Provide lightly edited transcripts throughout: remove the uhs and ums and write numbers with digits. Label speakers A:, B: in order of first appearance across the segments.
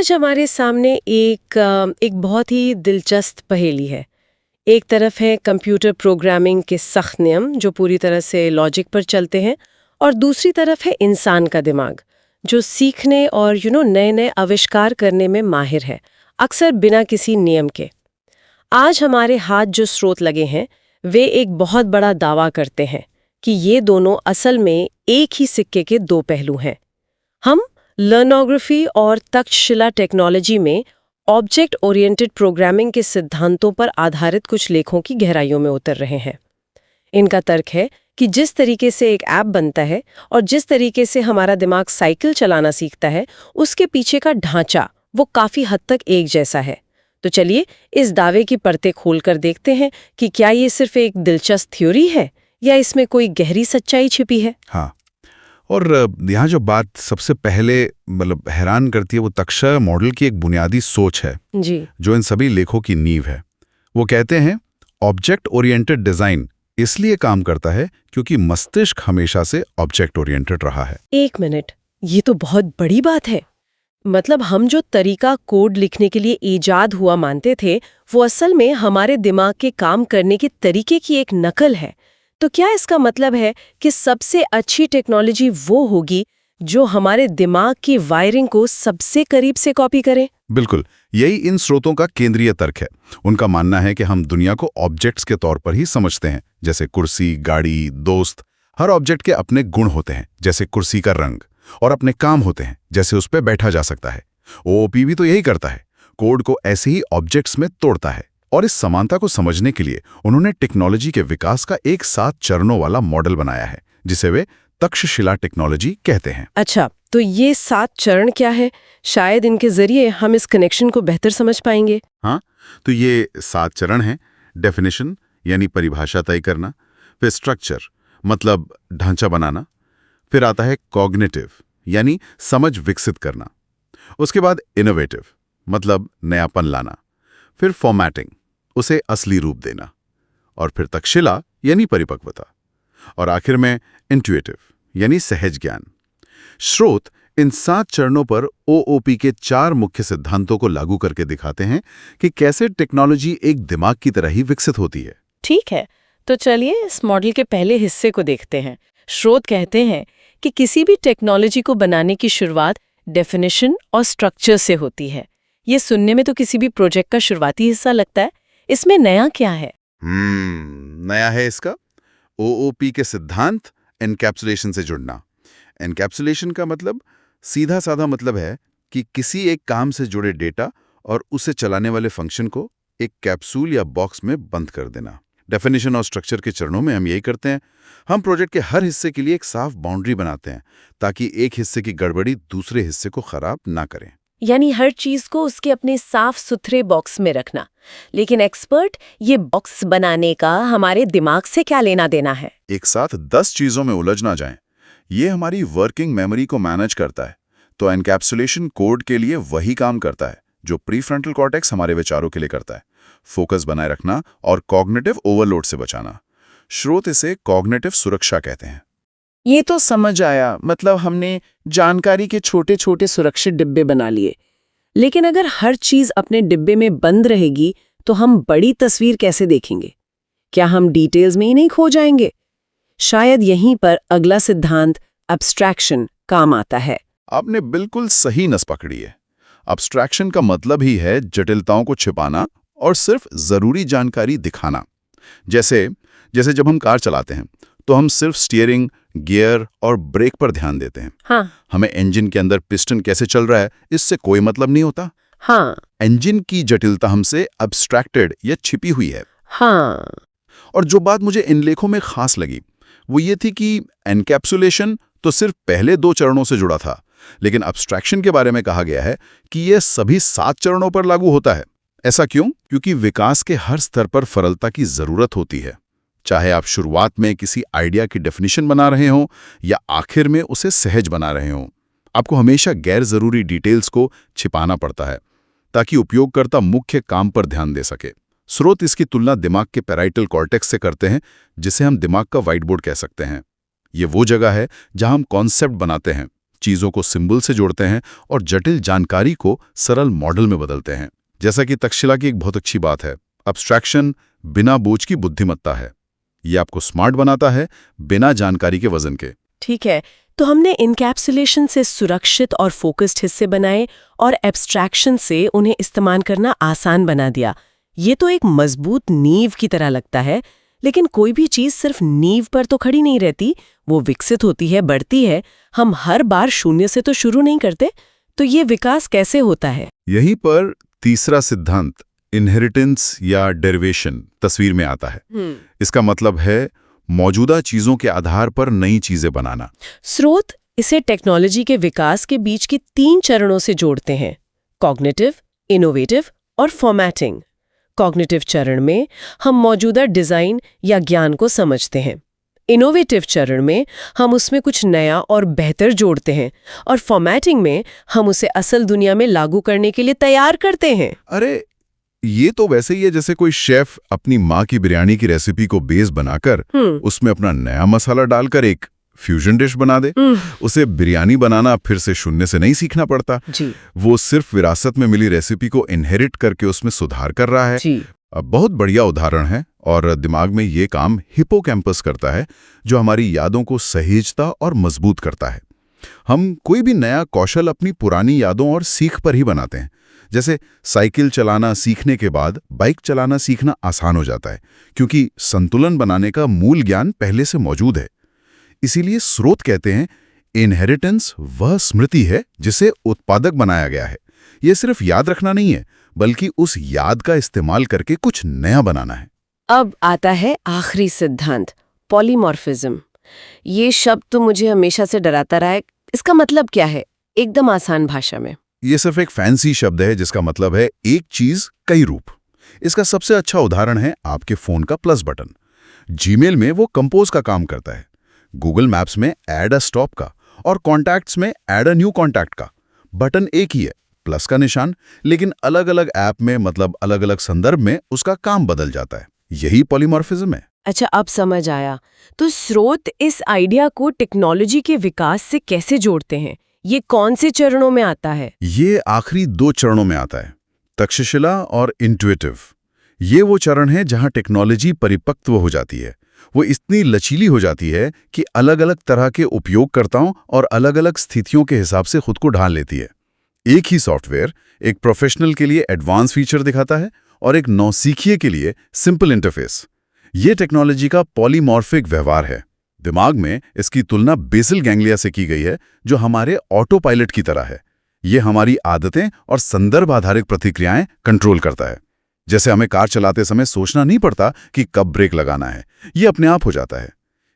A: आज हमारे सामने एक बहुत ही दिलचस्प पहेली है। एक तरफ है कंप्यूटर प्रोग्रामिंग के सख्त नियम जो पूरी तरह से लॉजिक पर चलते हैं, और दूसरी तरफ है इंसान का दिमाग जो सीखने और नए नए आविष्कार करने में माहिर है, अक्सर बिना किसी नियम के। आज हमारे हाथ जो स्रोत लगे हैं वे एक बहुत बड़ा दावा करते हैं कि ये दोनों असल में एक ही सिक्के के दो पहलू हैं। हम लर्नोग्राफी और तक्षशिला टेक्नोलॉजी में ऑब्जेक्ट ओरिएंटेड प्रोग्रामिंग के सिद्धांतों पर आधारित कुछ लेखों की गहराइयों में उतर रहे हैं। इनका तर्क है कि जिस तरीके से एक ऐप बनता है और जिस तरीके से हमारा दिमाग साइकिल चलाना सीखता है, उसके पीछे का ढांचा वो काफी हद तक एक जैसा है। तो चलिए इस दावे की परतें खोलकर देखते हैं कि क्या ये सिर्फ एक दिलचस्प थ्योरी है या इसमें कोई गहरी सच्चाई छिपी है।
B: हाँ, और यहाँ जो बात सबसे पहले हैरान करती है वो तक्षशिला मॉडल की एक बुनियादी सोच है
A: जी,
B: जो इन सभी लेखों की नींव है। वो कहते हैं ऑब्जेक्ट ओरिएंटेड डिजाइन इसलिए काम करता है क्योंकि मस्तिष्क हमेशा से ऑब्जेक्ट ओरिएंटेड रहा है।
A: एक मिनट, ये तो बहुत बड़ी बात है। मतलब हम जो तरीका कोड लिखने के लिए ईजाद हुआ मानते थे वो असल में हमारे दिमाग के काम करने के तरीके की एक नकल है। तो क्या इसका मतलब है कि सबसे अच्छी टेक्नोलॉजी वो होगी जो हमारे दिमाग की वायरिंग को सबसे करीब से कॉपी करे?
B: बिल्कुल, यही इन स्रोतों का केंद्रीय तर्क है। उनका मानना है कि हम दुनिया को ऑब्जेक्ट्स के तौर पर ही समझते हैं, जैसे कुर्सी, गाड़ी, दोस्त। हर ऑब्जेक्ट के अपने गुण होते हैं, जैसे कुर्सी का रंग, और अपने काम होते हैं, जैसे उस पर बैठा जा सकता है। ओओपी भी तो यही करता है, कोड को ऐसे ही ऑब्जेक्ट्स में तोड़ता है। और इस समानता को समझने के लिए उन्होंने टेक्नोलॉजी के विकास का एक 7 चरणों वाला मॉडल बनाया है, जिसे वे तक्षशिला टेक्नोलॉजी कहते हैं।
A: अच्छा, तो ये 7 चरण क्या है? शायद इनके जरिए हम इस कनेक्शन को बेहतर समझ पाएंगे।
B: हाँ, तो ये 7 चरण हैं। डेफिनेशन यानी परिभाषा तय करना, फिर स्ट्रक्चर मतलब ढांचा बनाना, फिर आता है कॉग्निटिव यानी समझ विकसित करना, उसके बाद इनोवेटिव मतलब नयापन लाना, फिर फॉर्मेटिंग उसे असली रूप देना, और फिर तक्षशिला यानी परिपक्वता, और आखिर में इंट्यूटिव यानी सहज ज्ञान। स्रोत इन 7 चरणों पर ओओपी के 4 मुख्य सिद्धांतों को लागू करके दिखाते हैं कि कैसे टेक्नोलॉजी एक दिमाग की तरह ही विकसित होती है।
A: ठीक है, तो चलिए इस मॉडल के पहले हिस्से को देखते हैं। स्रोत कहते हैं कि किसी भी टेक्नोलॉजी को बनाने की शुरुआत डेफिनेशन और स्ट्रक्चर से होती है। ये सुनने में तो किसी भी प्रोजेक्ट का शुरुआती हिस्सा लगता है। इसमें नया क्या है?
B: नया है इसका ओओपी के सिद्धांत एनकैप्सुलेशन से जुड़ना। एनकैप्सुलेशन का मतलब सीधा साधा मतलब है कि किसी एक काम से जुड़े डेटा और उसे चलाने वाले फंक्शन को एक कैप्सूल या बॉक्स में बंद कर देना। डेफिनेशन और स्ट्रक्चर के चरणों में हम यही करते हैं। हम प्रोजेक्ट के हर हिस्से के लिए एक साफ बाउंड्री बनाते हैं ताकि एक हिस्से की गड़बड़ी दूसरे हिस्से को खराब ना करें।
A: यानी हर चीज को उसके अपने साफ सुथरे बॉक्स में रखना। लेकिन एक्सपर्ट, ये बॉक्स बनाने का हमारे दिमाग से क्या लेना देना है?
B: एक साथ 10 चीजों में उलझ ना जाएं। ये हमारी वर्किंग मेमोरी को मैनेज करता है। तो एनकैप्सुलेशन कोड के लिए वही काम करता है जो प्रीफ्रंटल कॉर्टेक्स हमारे विचारों के लिए करता है, फोकस बनाए रखना और कॉग्निटिव ओवरलोड से बचाना। स्रोत इसे कॉग्निटिव सुरक्षा कहते हैं।
C: ये तो समझ आया, मतलब हमने जानकारी के छोटे छोटे सुरक्षित डिब्बे बना लिए। लेकिन अगर हर चीज अपने डिब्बे में बंद रहेगी तो हम बड़ी तस्वीर कैसे देखेंगे? क्या हम डिटेल्स में ही नहीं खो जाएंगे? शायद यहीं पर अगला सिद्धांत एब्स्ट्रैक्शन काम आता है।
B: आपने बिल्कुल सही नस पकड़ी है। एब्स्ट्रैक्शन का मतलब ही है जटिलताओं को छिपाना और सिर्फ जरूरी जानकारी दिखाना। जैसे जब हम कार चलाते हैं तो हम सिर्फ स्टीयरिंग, गियर और ब्रेक पर ध्यान देते हैं।
A: हाँ।
B: हमें इंजन के अंदर पिस्टन कैसे चल रहा है इससे कोई मतलब नहीं होता।
A: हाँ।
B: इंजन की जटिलता हमसे एब्स्ट्रैक्टेड या छिपी हुई है।
A: हाँ।
B: और जो बात मुझे इन लेखों में खास लगी वो ये थी कि एनकैप्सुलेशन तो सिर्फ पहले 2 चरणों से जुड़ा था, लेकिन एब्स्ट्रैक्शन के बारे में कहा गया है कि यह सभी 7 चरणों पर लागू होता है। ऐसा क्यों? क्योंकि विकास के हर स्तर पर सरलता की जरूरत होती है। चाहे आप शुरुआत में किसी आइडिया की डेफिनेशन बना रहे हों या आखिर में उसे सहज बना रहे हों, आपको हमेशा गैर जरूरी डिटेल्स को छिपाना पड़ता है ताकि उपयोगकर्ता मुख्य काम पर ध्यान दे सके। स्रोत इसकी तुलना दिमाग के पैराइटल कॉर्टेक्स से करते हैं, जिसे हम दिमाग का व्हाइट बोर्ड कह सकते हैं। ये वो जगह है जहां हम कॉन्सेप्ट बनाते हैं, चीजों को सिंबल से जोड़ते हैं और जटिल जानकारी को सरल मॉडल में बदलते हैं। जैसा कि तक्षशिला की एक बहुत अच्छी बात है, अब्स्ट्रैक्शन बिना बोझ की बुद्धिमत्ता है। ये आपको स्मार्ट बनाता है बिना जानकारी के वजन के।
A: ठीक है, तो हमने इनकैप्सुलेशन से सुरक्षित और फोकस्ड हिस्से बनाए और एब्स्ट्रैक्शन से उन्हें इस्तेमाल करना आसान बना दिया। ये तो एक मजबूत नींव की तरह लगता है, लेकिन कोई भी चीज सिर्फ नींव पर तो खड़ी नहीं रहती, वो विकसित होती है, बढ़ती है। हम हर बार शून्य से तो शुरू नहीं करते, तो ये विकास कैसे होता है?
B: यहीं पर तीसरा सिद्धांत इनहेरिटेंस या डेरिवेशन तस्वीर में आता है। इसका मतलब है मौजूदा चीजों के आधार पर नई चीजें बनाना।
A: स्रोत इसे टेक्नोलॉजी के विकास के बीच की 3 चरणों से जोड़ते हैं: कॉग्निटिव, इनोवेटिव और फॉर्मेटिंग। कॉग्निटिव चरण में हम मौजूदा डिजाइन या ज्ञान को समझते हैं। इनोवेटिव चरण में हम उसमें कुछ नया और बेहतर जोड़ते हैं, और फॉर्मेटिंग में हम उसे असल दुनिया में लागू करने के लिए तैयार करते हैं।
B: अरे, ये तो वैसे ही है जैसे कोई शेफ अपनी माँ की बिरयानी की रेसिपी को बेस बनाकर उसमें अपना नया मसाला डालकर एक फ्यूजन डिश बना दे। उसे बिरयानी बनाना फिर से शून्य से नहीं सीखना पड़ता
A: जी।
B: वो सिर्फ विरासत में मिली रेसिपी को इनहेरिट करके उसमें सुधार कर रहा है
A: जी।
B: बहुत बढ़िया उदाहरण है। और दिमाग में ये काम हिपोकैम्पस करता है, जो हमारी यादों को सहेजता और मजबूत करता है। हम कोई भी नया कौशल अपनी पुरानी यादों और सीख पर ही बनाते हैं। जैसे साइकिल चलाना सीखने के बाद बाइक चलाना सीखना आसान हो जाता है, क्योंकि संतुलन बनाने का मूल ज्ञान पहले से मौजूद है। इसीलिए स्रोत कहते हैं, इनहेरिटेंस वह स्मृति है जिसे उत्पादक बनाया गया है। यह सिर्फ याद रखना नहीं है, बल्कि उस याद का इस्तेमाल करके कुछ नया बनाना है।
A: अब आता है आखिरी सिद्धांत, पॉलीमॉर्फिज्म। ये शब्द तो मुझे हमेशा से डराता रहा है। इसका मतलब क्या है, एकदम आसान भाषा में?
B: ये सिर्फ एक फैंसी शब्द है जिसका मतलब है एक चीज कई रूप। इसका सबसे अच्छा उदाहरण है आपके फोन का प्लस बटन। जीमेल में वो कंपोज का काम करता है, गूगल मैप्स में ऐड अ स्टॉप का, और कॉन्टैक्ट्स में ऐड अ न्यू कॉन्टैक्ट का। बटन एक ही है, प्लस का निशान, लेकिन अलग अलग ऐप में मतलब अलग अलग संदर्भ में उसका काम बदल जाता है। यही पॉलीमॉर्फिज्म है।
A: अच्छा, अब समझ आया। तो स्रोत इस आइडिया को टेक्नोलॉजी के विकास से कैसे जोड़ते हैं? ये कौन से चरणों में आता है?
B: ये आखिरी 2 चरणों में आता है, तक्षशिला और इंट्यूटिव। ये वो चरण है जहां टेक्नोलॉजी परिपक्व हो जाती है। वो इतनी लचीली हो जाती है कि अलग अलग तरह के उपयोगकर्ताओं और अलग अलग स्थितियों के हिसाब से खुद को ढाल लेती है। एक ही सॉफ्टवेयर एक प्रोफेशनल के लिए एडवांस फीचर दिखाता है और एक नौसीखिए के लिए सिंपल इंटरफेस। ये टेक्नोलॉजी का पॉलीमॉर्फिक व्यवहार है। दिमाग में इसकी तुलना बेसल गैंग्लिया से की गई है, जो हमारे ऑटो पायलट की तरह है। ये हमारी आदतें और संदर्भ आधारित प्रतिक्रियाएं कंट्रोल करता है। जैसे हमें कार चलाते समय सोचना नहीं पड़ता कि कब ब्रेक लगाना है, ये अपने आप हो जाता है।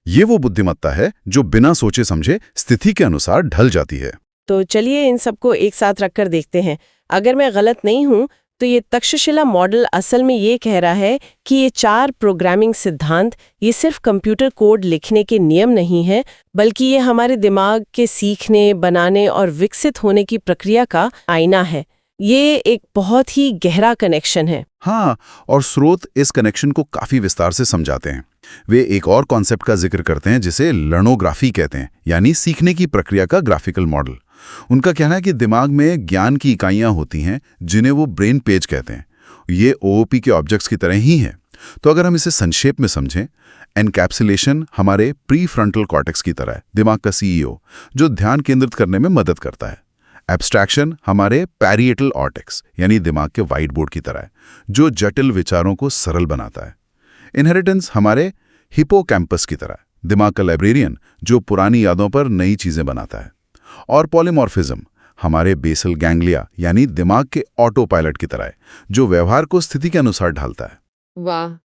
B: ये वो बुद्धिमत्ता है जो बिना सोचे समझे स्थिति के अनुसार ढल जाती है।
A: तो चलिए इन सबको एक साथ रखकर देखते हैं। अगर मैं गलत नहीं हूं तो ये तक्षशिला मॉडल असल में ये कह रहा है कि ये 4 प्रोग्रामिंग सिद्धांत ये सिर्फ कंप्यूटर कोड लिखने के नियम नहीं है, बल्कि ये हमारे दिमाग के सीखने, बनाने और विकसित होने की प्रक्रिया का आईना है। ये एक बहुत ही गहरा कनेक्शन है।
B: हाँ, और स्रोत इस कनेक्शन को काफी विस्तार से समझाते हैं। वे एक और कॉन्सेप्ट का जिक्र करते हैं जिसे लर्नोग्राफी कहते हैं, यानी सीखने की प्रक्रिया का ग्राफिकल मॉडल। उनका कहना है कि दिमाग में ज्ञान की इकाइयां होती हैं जिन्हें वो ब्रेन पेज कहते हैं। ये ओओपी के ऑब्जेक्ट्स की तरह ही हैं। तो अगर हम इसे संक्षेप में समझें, एनकैप्सुलेशन हमारे प्री फ्रंटल कॉर्टेक्स की तरह है, दिमाग का सीईओ, जो ध्यान केंद्रित करने में मदद करता है। एब्स्ट्रैक्शन हमारे पैरिएटल ऑर्टेक्स यानी दिमाग के व्हाइट बोर्ड की तरह है, जो जटिल विचारों को सरल बनाता है। इनहेरिटेंस हमारे हिपोकैम्पस की तरह है, दिमाग का लाइब्रेरियन जो पुरानी यादों पर नई चीजें बनाता है। और पॉलीमॉर्फिज्म हमारे बेसल गैंग्लिया यानी दिमाग के ऑटो पायलट की तरह है, जो व्यवहार को स्थिति के अनुसार ढालता है।
A: वाह!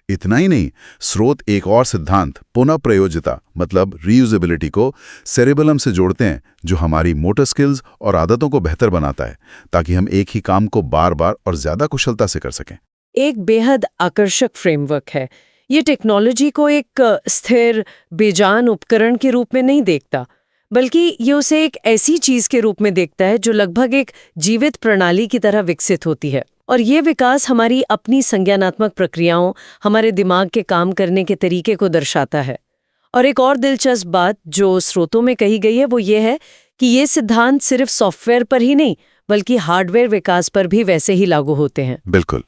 B: इतना ही नहीं, स्रोत एक और सिद्धांत पुनः प्रयोज्यता मतलब रीयूजेबिलिटी को सेरेबेलम से जोड़ते हैं, जो हमारी मोटर स्किल्स और आदतों को बेहतर बनाता है, ताकि हम एक ही काम को बार बार और ज्यादा कुशलता से कर सकें।
A: एक बेहद आकर्षक फ्रेमवर्क है। ये टेक्नोलॉजी को एक स्थिर, बेजान उपकरण के रूप में नहीं देखता, बल्कि ये उसे एक ऐसी चीज के रूप में देखता है जो लगभग एक जीवित प्रणाली की तरह विकसित होती है। और ये विकास हमारी अपनी संज्ञानात्मक प्रक्रियाओं, हमारे दिमाग के काम करने के तरीके को दर्शाता है। और एक और दिलचस्प बात जो स्रोतों में कही गई है वो ये है कि ये सिद्धांत सिर्फ सॉफ्टवेयर पर ही नहीं बल्कि हार्डवेयर विकास पर भी वैसे ही लागू होते हैं।
B: बिल्कुल।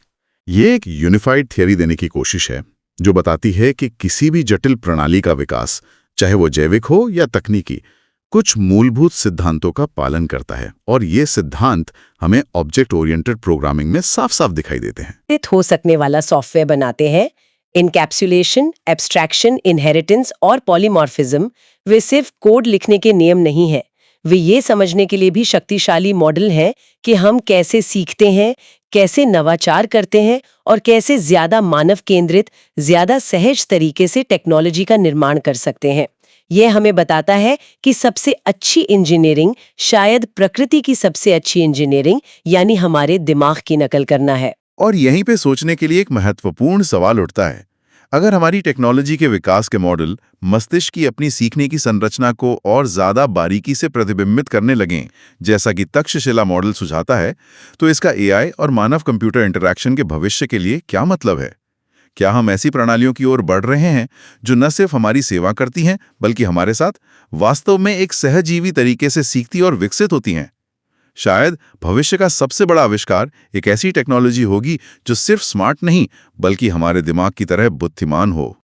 B: ये एक यूनिफाइड थियरी देने की कोशिश है जो बताती है कि किसी भी जटिल प्रणाली का विकास, चाहे वो जैविक हो या तकनीकी, कुछ मूलभूत सिद्धांतों का पालन करता है और ये सिद्धांत हमें ऑब्जेक्ट ओरिएंटेड प्रोग्रामिंग में साफ-साफ दिखाई देते हैं।
A: हो सकने वाला सॉफ्टवेयर बनाते हैं। इनकैप्सुलेशन, एब्स्ट्रैक्शन, इनहेरिटेंस और पॉलीमॉर्फिज्म वे सिर्फ कोड लिखने के नियम नहीं हैं, वे ये समझने के लिए भी शक्तिशाली मॉडल हैं कि हम कैसे सीखते हैं, कैसे नवाचार करते हैं और कैसे ज्यादा मानव केंद्रित, ज्यादा सहज तरीके से टेक्नोलॉजी का निर्माण कर सकते हैं। यह हमें बताता है कि सबसे अच्छी इंजीनियरिंग शायद प्रकृति की सबसे अच्छी इंजीनियरिंग यानी हमारे दिमाग की नकल करना है।
B: और यहीं पे सोचने के लिए एक महत्वपूर्ण सवाल उठता है। अगर हमारी टेक्नोलॉजी के विकास के मॉडल मस्तिष्क की अपनी सीखने की संरचना को और ज्यादा बारीकी से प्रतिबिंबित करने लगें, जैसा कि तक्षशिला मॉडल सुझाता है, तो इसका एआई और मानव कंप्यूटर इंटरैक्शन के भविष्य के लिए क्या मतलब है? क्या हम ऐसी प्रणालियों की ओर बढ़ रहे हैं जो न सिर्फ हमारी सेवा करती हैं बल्कि हमारे साथ वास्तव में एक सहजीवी तरीके से सीखती और विकसित होती हैं? शायद भविष्य का सबसे बड़ा आविष्कार एक ऐसी टेक्नोलॉजी होगी जो सिर्फ स्मार्ट नहीं बल्कि हमारे दिमाग की तरह बुद्धिमान हो।